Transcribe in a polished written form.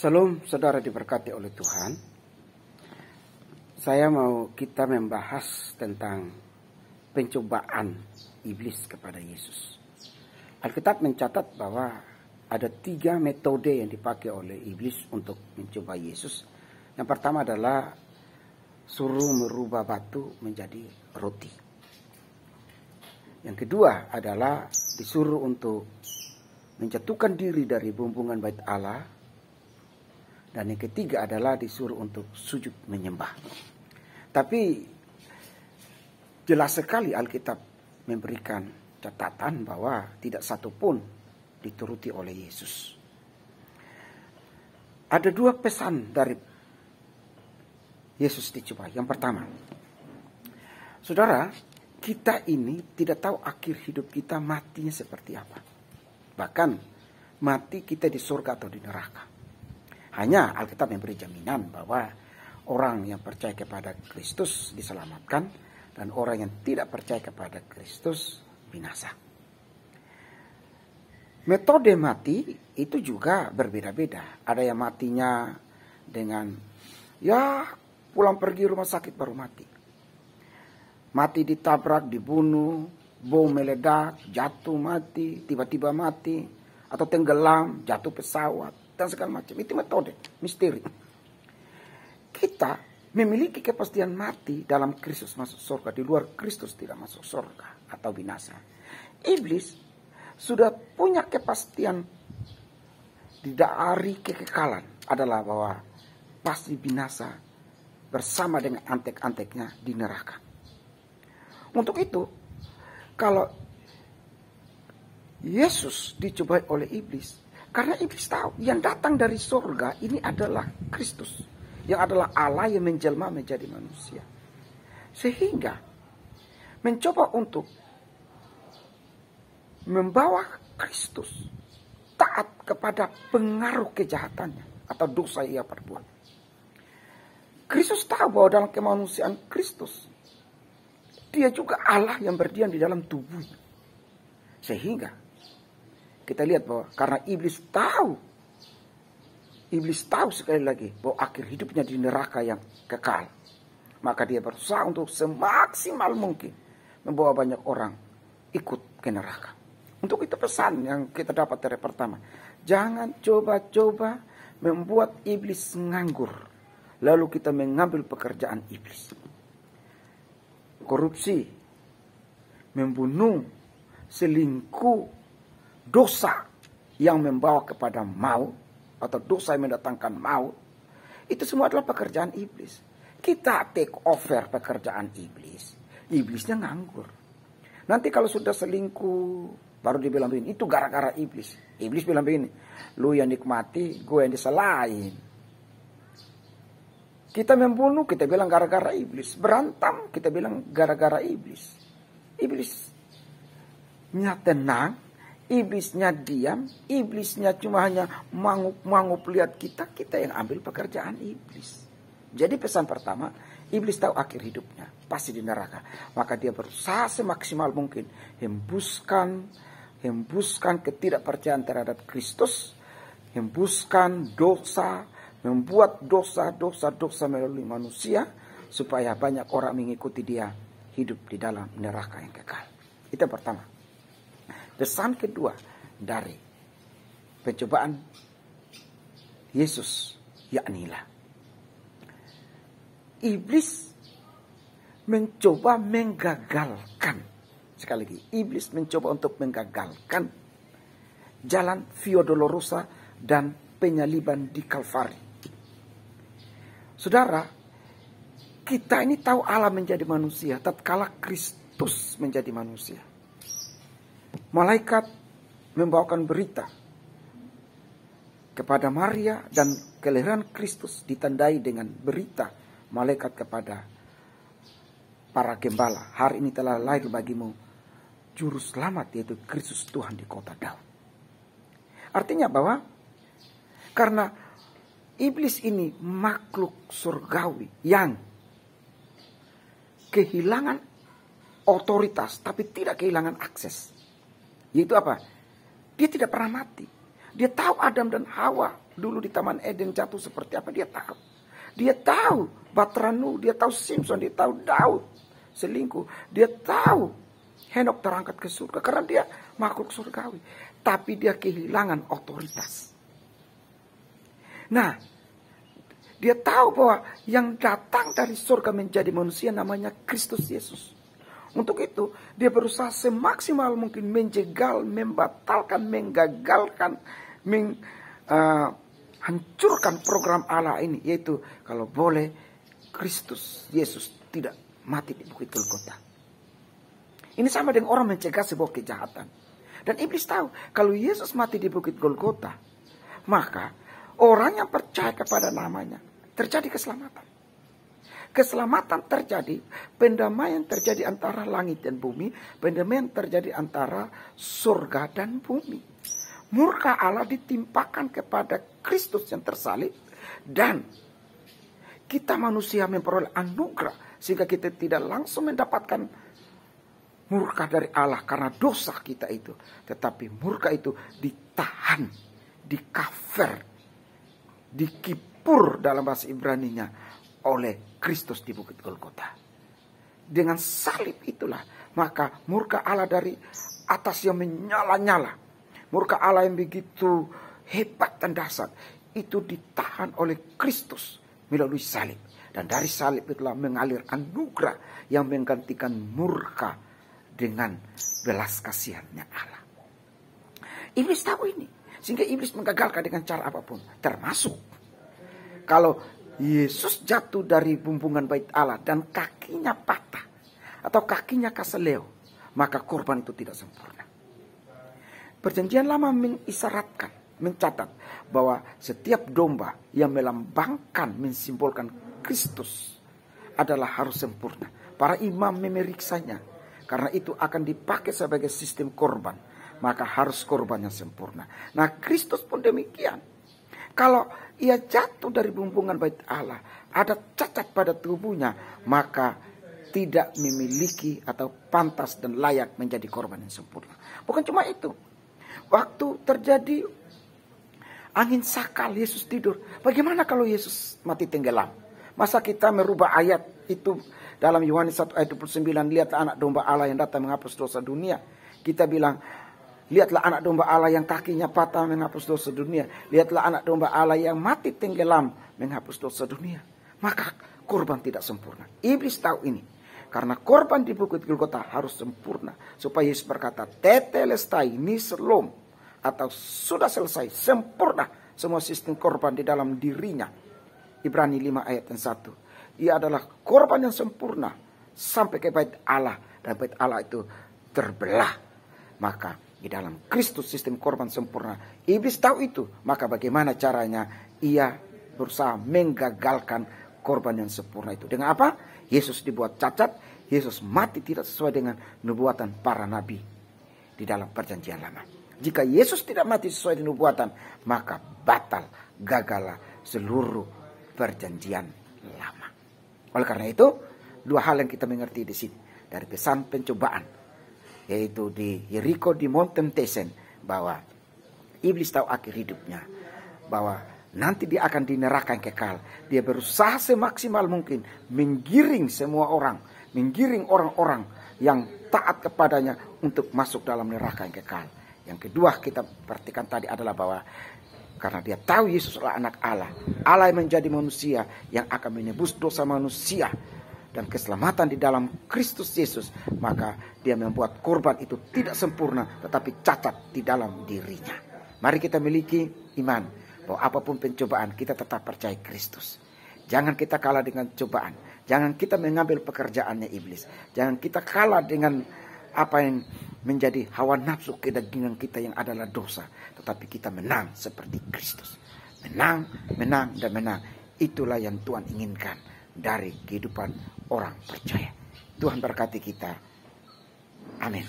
Salam saudara diberkati oleh Tuhan. Saya mau kita membahas tentang pencobaan iblis kepada Yesus. Alkitab mencatat bahwa ada 3 metode yang dipakai oleh iblis untuk mencoba Yesus. Yang pertama adalah suruh merubah batu menjadi roti. Yang kedua adalah disuruh untuk menjatuhkan diri dari bumbungan bait Allah. Dan yang ketiga adalah disuruh untuk sujud menyembah. Tapi jelas sekali Alkitab memberikan catatan bahwa tidak satu pun dituruti oleh Yesus. Ada 2 pesan dari Yesus dicoba. Yang pertama, saudara, kita ini tidak tahu akhir hidup kita matinya seperti apa. Bahkan mati kita di surga atau di neraka. Hanya Alkitab memberi jaminan bahwa orang yang percaya kepada Kristus diselamatkan dan orang yang tidak percaya kepada Kristus binasa. Metode mati itu juga berbeda-beda. Ada yang matinya dengan pulang pergi rumah sakit baru mati. Mati ditabrak, dibunuh, bom meledak, jatuh mati, tiba-tiba mati, atau tenggelam, jatuh pesawat, dan segala macam. Itu metode, misteri. Kita memiliki kepastian mati dalam Kristus masuk surga. Di luar Kristus tidak masuk surga atau binasa. Iblis sudah punya kepastian dari kekekalan adalah bahwa pasti binasa bersama dengan antek-anteknya di neraka. Untuk itu, kalau Yesus dicobai oleh iblis, karena iblis tahu yang datang dari surga ini adalah Kristus, yang adalah Allah yang menjelma menjadi manusia. Sehingga mencoba untuk membawa Kristus taat kepada pengaruh kejahatannya atau dosa yang ia perbuat. Kristus tahu bahwa dalam kemanusiaan Kristus, dia juga Allah yang berdiam di dalam tubuhnya. Sehingga kita lihat bahwa karena iblis tahu sekali lagi bahwa akhir hidupnya di neraka yang kekal, maka dia berusaha untuk semaksimal mungkin membawa banyak orang ikut ke neraka. Untuk itu pesan yang kita dapat dari pertama, jangan coba-coba membuat iblis nganggur, lalu kita mengambil pekerjaan iblis. Korupsi, membunuh, selingkuh, dosa yang membawa kepada maut atau dosa yang mendatangkan maut, itu semua adalah pekerjaan iblis. Kita take over pekerjaan iblis, iblisnya nganggur. Nanti kalau sudah selingkuh, baru dibilang begini, itu gara-gara iblis. Iblis bilang begini, lu yang nikmati, gue yang disalahin. Kita membunuh, kita bilang gara-gara iblis. Berantem, kita bilang gara-gara iblis. Iblisnya tenang, iblisnya diam, iblisnya cuma hanya mangup-mangup lihat kita yang ambil pekerjaan iblis. Jadi pesan pertama, iblis tahu akhir hidupnya pasti di neraka. Maka dia berusaha semaksimal mungkin hembuskan ketidakpercayaan terhadap Kristus, hembuskan dosa, membuat dosa melalui manusia supaya banyak orang mengikuti dia hidup di dalam neraka yang kekal. Itu yang pertama. Pesan kedua dari pencobaan Yesus, yaknilah iblis mencoba menggagalkan. Sekali lagi, iblis mencoba untuk menggagalkan jalan Via Dolorosa dan penyaliban di Kalvari. Saudara, kita ini tahu Allah menjadi manusia tatkala Kristus menjadi manusia. Malaikat membawakan berita kepada Maria dan kelahiran Kristus ditandai dengan berita malaikat kepada para gembala. Hari ini telah lahir bagimu juru selamat, yaitu Kristus Tuhan di kota Daud. Artinya bahwa karena iblis ini makhluk surgawi yang kehilangan otoritas tapi tidak kehilangan akses. Yaitu apa? Dia tidak pernah mati. Dia tahu Adam dan Hawa dulu di Taman Eden jatuh seperti apa, dia tahu. Dia tahu Batranu, dia tahu Simpson, dia tahu Daud selingkuh. Dia tahu Henok terangkat ke surga karena dia makhluk surgawi. Tapi dia kehilangan otoritas. Nah, dia tahu bahwa yang datang dari surga menjadi manusia namanya Kristus Yesus. Untuk itu, dia berusaha semaksimal mungkin menjegal, membatalkan, menggagalkan, hancurkan program Allah ini. Yaitu kalau boleh Kristus Yesus tidak mati di Bukit Golgota. Ini sama dengan orang mencegah sebuah kejahatan. Dan iblis tahu kalau Yesus mati di Bukit Golgota, maka orang yang percaya kepada namanya terjadi keselamatan. Keselamatan terjadi, pendamaian terjadi antara langit dan bumi, pendamaian terjadi antara surga dan bumi. Murka Allah ditimpakan kepada Kristus yang tersalib, dan kita manusia memperoleh anugerah sehingga kita tidak langsung mendapatkan murka dari Allah karena dosa kita itu, tetapi murka itu ditahan, dikafir, dikipur dalam bahasa Ibraninya oleh Kristus di Bukit Golgota. Dengan salib itulah maka murka Allah dari atas yang menyala-nyala, murka Allah yang begitu hebat dan dahsyat itu ditahan oleh Kristus melalui salib. Dan dari salib itulah mengalir anugerah yang menggantikan murka dengan belas kasihannya Allah. Iblis tahu ini, sehingga iblis menggagalkan dengan cara apapun, termasuk kalau Yesus jatuh dari bumbungan bait Allah dan kakinya patah atau kakinya kaseleo, maka korban itu tidak sempurna. Perjanjian Lama mengisyaratkan, mencatat bahwa setiap domba yang melambangkan, mensimbolkan Kristus adalah harus sempurna. Para imam memeriksanya, karena itu akan dipakai sebagai sistem korban, maka harus korban yang sempurna. Nah, Kristus pun demikian. Kalau ia jatuh dari bumbungan bait Allah, ada cacat pada tubuhnya, maka tidak memiliki atau pantas dan layak menjadi korban yang sempurna. Bukan cuma itu. Waktu terjadi angin sakal, Yesus tidur. Bagaimana kalau Yesus mati tenggelam? Masa kita merubah ayat itu dalam Yohanes 1 ayat 29, lihatlah anak domba Allah yang datang menghapus dosa dunia. Kita bilang, lihatlah anak domba Allah yang kakinya patah menghapus dosa dunia. Lihatlah anak domba Allah yang mati tenggelam menghapus dosa dunia. Maka korban tidak sempurna. Iblis tahu ini. Karena korban di Bukit Golgota harus sempurna. Supaya Yesus berkata, tetelestai niselom, atau sudah selesai, sempurna semua sistem korban di dalam dirinya. Ibrani 5 ayat 1. Ia adalah korban yang sempurna sampai ke bait Allah. Dan bait Allah itu terbelah. Maka di dalam Kristus sistem korban sempurna. Iblis tahu itu. Maka bagaimana caranya? Ia berusaha menggagalkan korban yang sempurna itu. Dengan apa? Yesus dibuat cacat. Yesus mati tidak sesuai dengan nubuatan para nabi di dalam perjanjian lama. Jika Yesus tidak mati sesuai dengan nubuatan, maka batal, gagallah seluruh perjanjian lama. Oleh karena itu, dua hal yang kita mengerti di sini dari pesan pencobaan, yaitu di Yeriko di Mount Temptation, bahwa iblis tahu akhir hidupnya, bahwa nanti dia akan di neraka yang kekal. Dia berusaha semaksimal mungkin menggiring semua orang, menggiring orang-orang yang taat kepadanya untuk masuk dalam neraka yang kekal. Yang kedua kita perhatikan tadi adalah bahwa karena dia tahu Yesus adalah anak Allah, Allah yang menjadi manusia yang akan menebus dosa manusia dan keselamatan di dalam Kristus Yesus, maka dia membuat korban itu tidak sempurna tetapi cacat di dalam dirinya. Mari kita miliki iman bahwa apapun pencobaan kita tetap percaya Kristus. Jangan kita kalah dengan cobaan. Jangan kita mengambil pekerjaannya iblis. Jangan kita kalah dengan apa yang menjadi hawa nafsu kedagingan kita yang adalah dosa. Tetapi kita menang seperti Kristus. Menang, menang, dan menang. Itulah yang Tuhan inginkan dari kehidupan orang percaya. Tuhan berkati kita. Amin.